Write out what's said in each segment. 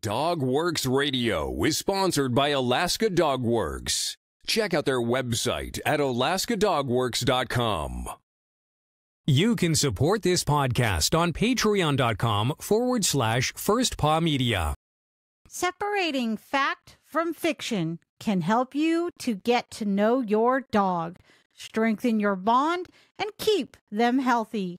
Dog Works Radio is sponsored by Alaska Dog Works. Check out their website at alaskadogworks.com. You can support this podcast on patreon.com/firstpawmedia. Separating fact from fiction can help you to get to know your dog, strengthen your bond, and keep them healthy.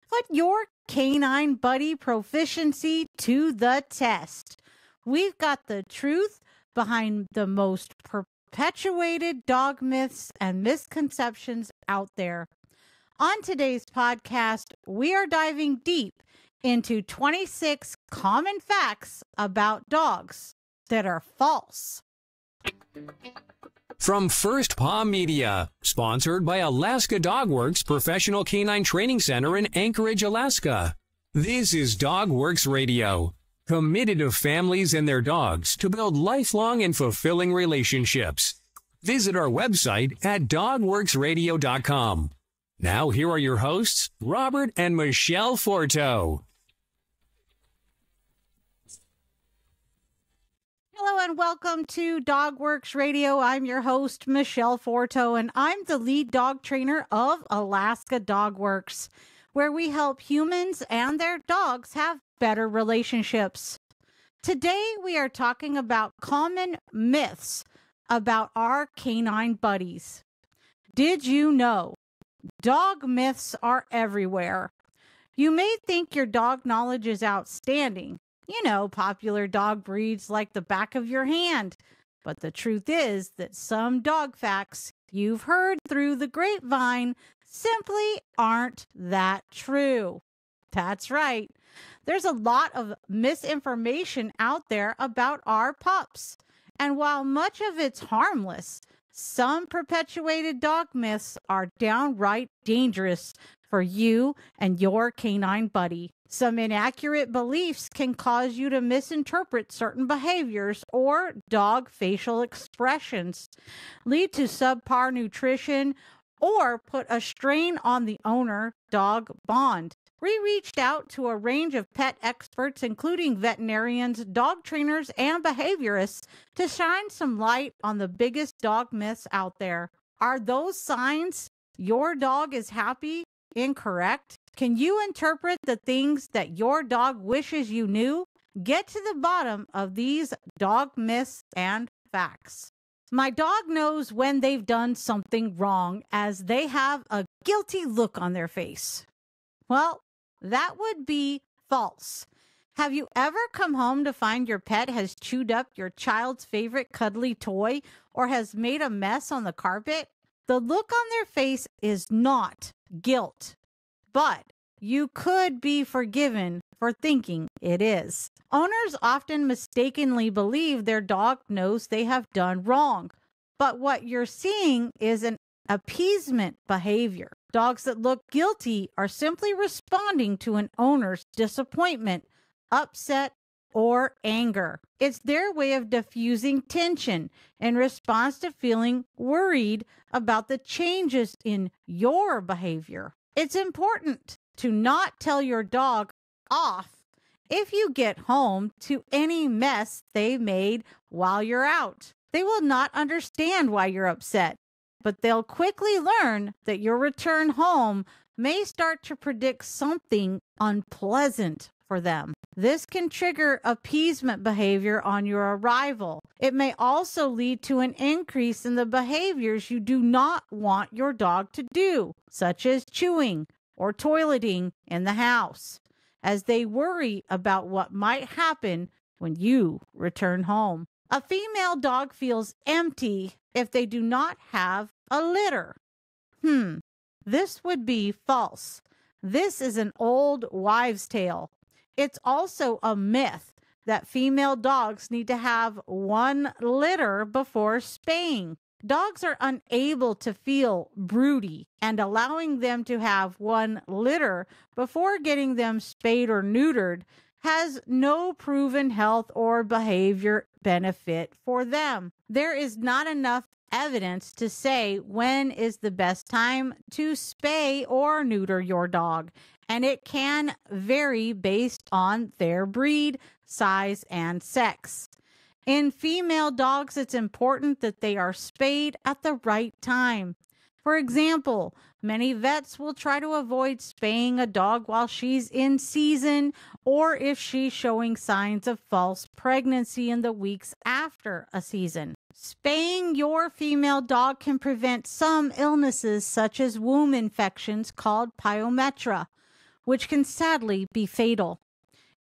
Put your canine buddy proficiency to the test. We've got the truth behind the most perpetuated dog myths and misconceptions out there. On today's podcast, we are diving deep into 26 common facts about dogs that are false. From First Paw Media, sponsored by Alaska Dog Works Professional Canine Training Center in Anchorage, Alaska. This is Dog Works Radio, committed to families and their dogs to build lifelong and fulfilling relationships. Visit our website at dogworksradio.com. Now here are your hosts, Robert and Michelle Forto. Hello and welcome to Dog Works Radio. I'm your host, Michelle Forto, and I'm the lead dog trainer of Alaska Dog Works, where we help humans and their dogs have better relationships. Today, we are talking about common myths about our canine buddies. Did you know? Dog myths are everywhere. You may think your dog knowledge is outstanding. You know, popular dog breeds like the back of your hand. But the truth is that some dog facts you've heard through the grapevine simply aren't that true. That's right. There's a lot of misinformation out there about our pups. And while much of it's harmless, some perpetuated dog myths are downright dangerous for you and your canine buddy. Some inaccurate beliefs can cause you to misinterpret certain behaviors or dog facial expressions, lead to subpar nutrition, or put a strain on the owner-dog bond. We reached out to a range of pet experts, including veterinarians, dog trainers, and behaviorists, to shine some light on the biggest dog myths out there. Are those signs your dog is happy incorrect? Can you interpret the things that your dog wishes you knew? Get to the bottom of these dog myths and facts. My dog knows when they've done something wrong, as they have a guilty look on their face. Well, that would be false. Have you ever come home to find your pet has chewed up your child's favorite cuddly toy or has made a mess on the carpet? The look on their face is not guilt, but you could be forgiven for thinking it is. Owners often mistakenly believe their dog knows they have done wrong, but what you're seeing is an appeasement behavior. Dogs that look guilty are simply responding to an owner's disappointment, upset, or anger. It's their way of diffusing tension in response to feeling worried about the changes in your behavior. It's important to not tell your dog off if you get home to any mess they made while you're out. They will not understand why you're upset, but they'll quickly learn that your return home may start to predict something unpleasant for them. This can trigger appeasement behavior on your arrival. It may also lead to an increase in the behaviors you do not want your dog to do, such as chewing or toileting in the house, as they worry about what might happen when you return home. A female dog feels empty if they do not have a litter. This would be false. This is an old wives' tale. It's also a myth that female dogs need to have one litter before spaying. Dogs are unable to feel broody, and allowing them to have one litter before getting them spayed or neutered has no proven health or behavior benefit for them. There is not enough evidence to say when is the best time to spay or neuter your dog, and it can vary based on their breed, size, and sex. In female dogs, it's important that they are spayed at the right time. For example, many vets will try to avoid spaying a dog while she's in season or if she's showing signs of false pregnancy in the weeks after a season. Spaying your female dog can prevent some illnesses such as womb infections called pyometra, which can sadly be fatal.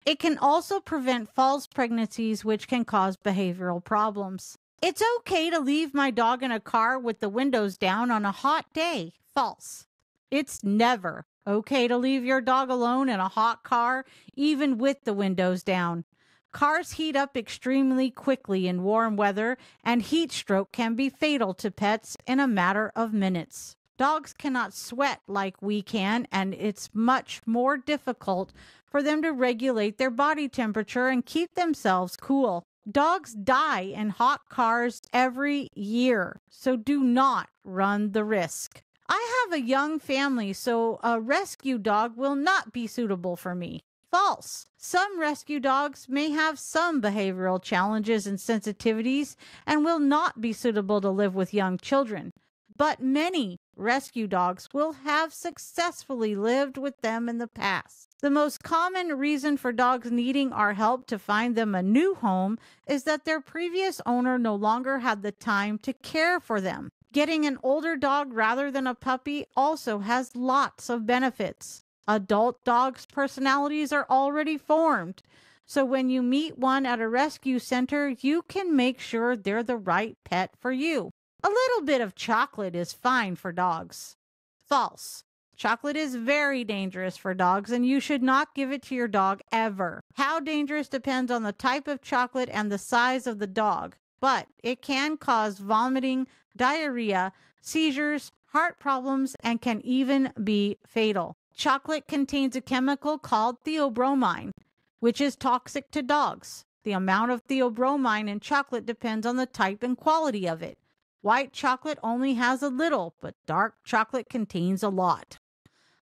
It can also prevent false pregnancies, which can cause behavioral problems. It's okay to leave my dog in a car with the windows down on a hot day. False. It's never okay to leave your dog alone in a hot car, even with the windows down. Cars heat up extremely quickly in warm weather, and heat stroke can be fatal to pets in a matter of minutes. Dogs cannot sweat like we can, and it's much more difficult for them to regulate their body temperature and keep themselves cool. Dogs die in hot cars every year, so do not run the risk. I have a young family, so a rescue dog will not be suitable for me. False. Some rescue dogs may have some behavioral challenges and sensitivities and will not be suitable to live with young children. But many rescue dogs will have successfully lived with them in the past. The most common reason for dogs needing our help to find them a new home is that their previous owner no longer had the time to care for them. Getting an older dog rather than a puppy also has lots of benefits. Adult dogs' personalities are already formed, so when you meet one at a rescue center, you can make sure they're the right pet for you. A little bit of chocolate is fine for dogs. False. Chocolate is very dangerous for dogs, and you should not give it to your dog ever. How dangerous depends on the type of chocolate and the size of the dog, but it can cause vomiting, diarrhea, seizures, heart problems, and can even be fatal. Chocolate contains a chemical called theobromine, which is toxic to dogs. The amount of theobromine in chocolate depends on the type and quality of it. White chocolate only has a little, but dark chocolate contains a lot.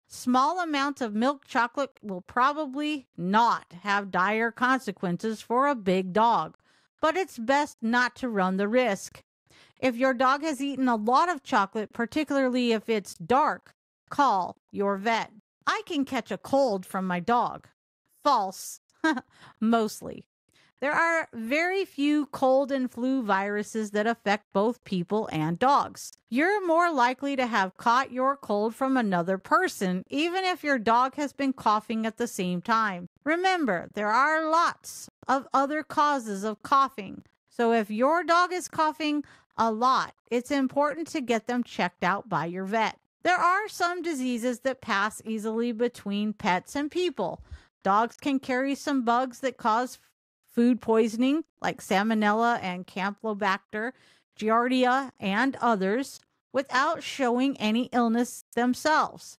Small amounts of milk chocolate will probably not have dire consequences for a big dog, but it's best not to run the risk. If your dog has eaten a lot of chocolate, particularly if it's dark, call your vet. I can catch a cold from my dog. False. Mostly. There are very few cold and flu viruses that affect both people and dogs. You're more likely to have caught your cold from another person, even if your dog has been coughing at the same time. Remember, there are lots of other causes of coughing. So if your dog is coughing a lot, it's important to get them checked out by your vet. There are some diseases that pass easily between pets and people. Dogs can carry some bugs that cause food poisoning, like Salmonella and Campylobacter, Giardia, and others, without showing any illness themselves.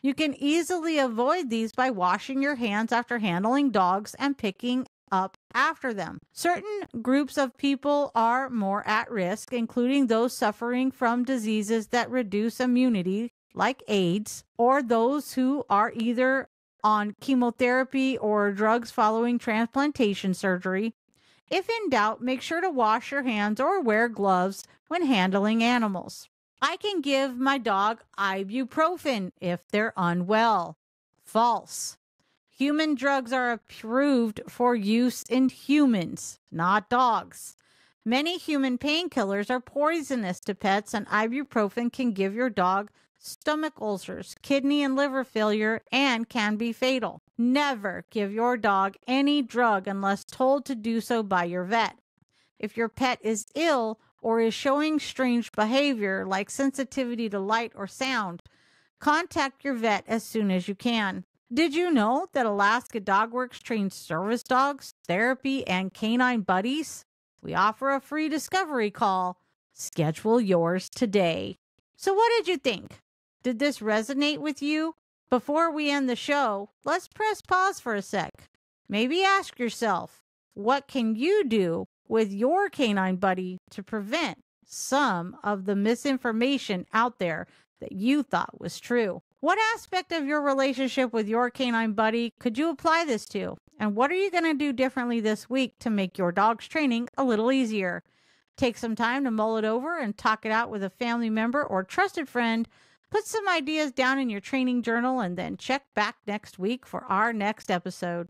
You can easily avoid these by washing your hands after handling dogs and picking up after them. Certain groups of people are more at risk, including those suffering from diseases that reduce immunity, like AIDS, or those who are either on chemotherapy or drugs following transplantation surgery. If in doubt, make sure to wash your hands or wear gloves when handling animals. I can give my dog ibuprofen if they're unwell. False. Human drugs are approved for use in humans, not dogs. Many human painkillers are poisonous to pets, and ibuprofen can give your dog stomach ulcers, kidney and liver failure, and can be fatal. Never give your dog any drug unless told to do so by your vet. If your pet is ill or is showing strange behavior like sensitivity to light or sound, contact your vet as soon as you can. Did you know that Alaska Dog Works trains service dogs, therapy, and canine buddies? We offer a free discovery call. Schedule yours today. So what did you think? Did this resonate with you? Before we end the show, let's press pause for a sec. Maybe ask yourself, what can you do with your canine buddy to prevent some of the misinformation out there that you thought was true? What aspect of your relationship with your canine buddy could you apply this to? And what are you going to do differently this week to make your dog's training a little easier? Take some time to mull it over and talk it out with a family member or trusted friend. Put some ideas down in your training journal and then check back next week for our next episode.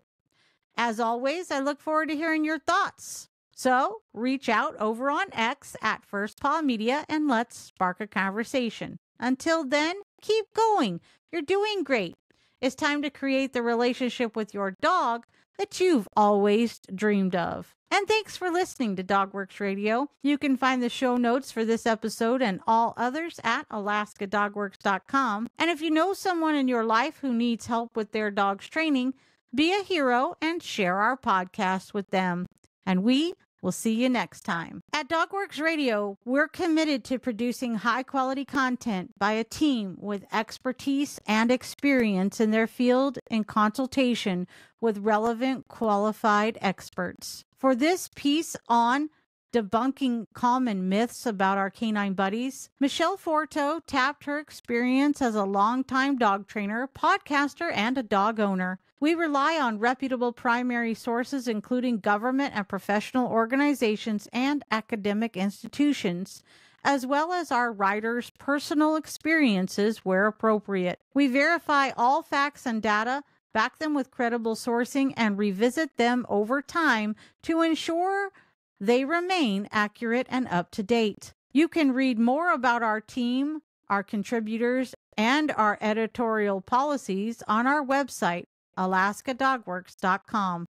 As always, I look forward to hearing your thoughts. So reach out over on X at First Paw Media and let's spark a conversation. Until then, keep going. You're doing great. It's time to create the relationship with your dog that you've always dreamed of. And thanks for listening to DogWorks Radio. You can find the show notes for this episode and all others at alaskadogworks.com. And if you know someone in your life who needs help with their dog's training, be a hero and share our podcast with them. And we will see you next time. At DogWorks Radio, we're committed to producing high-quality content by a team with expertise and experience in their field in consultation with relevant, qualified experts. For this piece on debunking common myths about our canine buddies, Michelle Forto tapped her experience as a longtime dog trainer, podcaster, and a dog owner. We rely on reputable primary sources, including government and professional organizations and academic institutions, as well as our writers' personal experiences where appropriate. We verify all facts and data, back them with credible sourcing, and revisit them over time to ensure they remain accurate and up to date. You can read more about our team, our contributors, and our editorial policies on our website, alaskadogworks.com.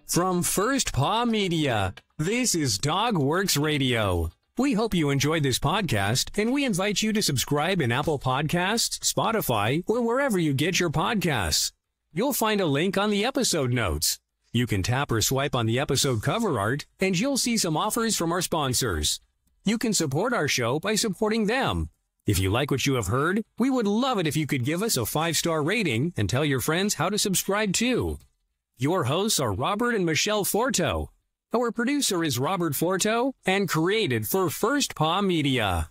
From First Paw Media, this is DogWorks Radio. We hope you enjoyed this podcast, and we invite you to subscribe in Apple Podcasts, Spotify, or wherever you get your podcasts. You'll find a link on the episode notes. You can tap or swipe on the episode cover art, and you'll see some offers from our sponsors. You can support our show by supporting them. If you like what you have heard, we would love it if you could give us a 5-star rating and tell your friends how to subscribe too. Your hosts are Robert and Michelle Forto. Our producer is Robert Forto and created for First Paw Media.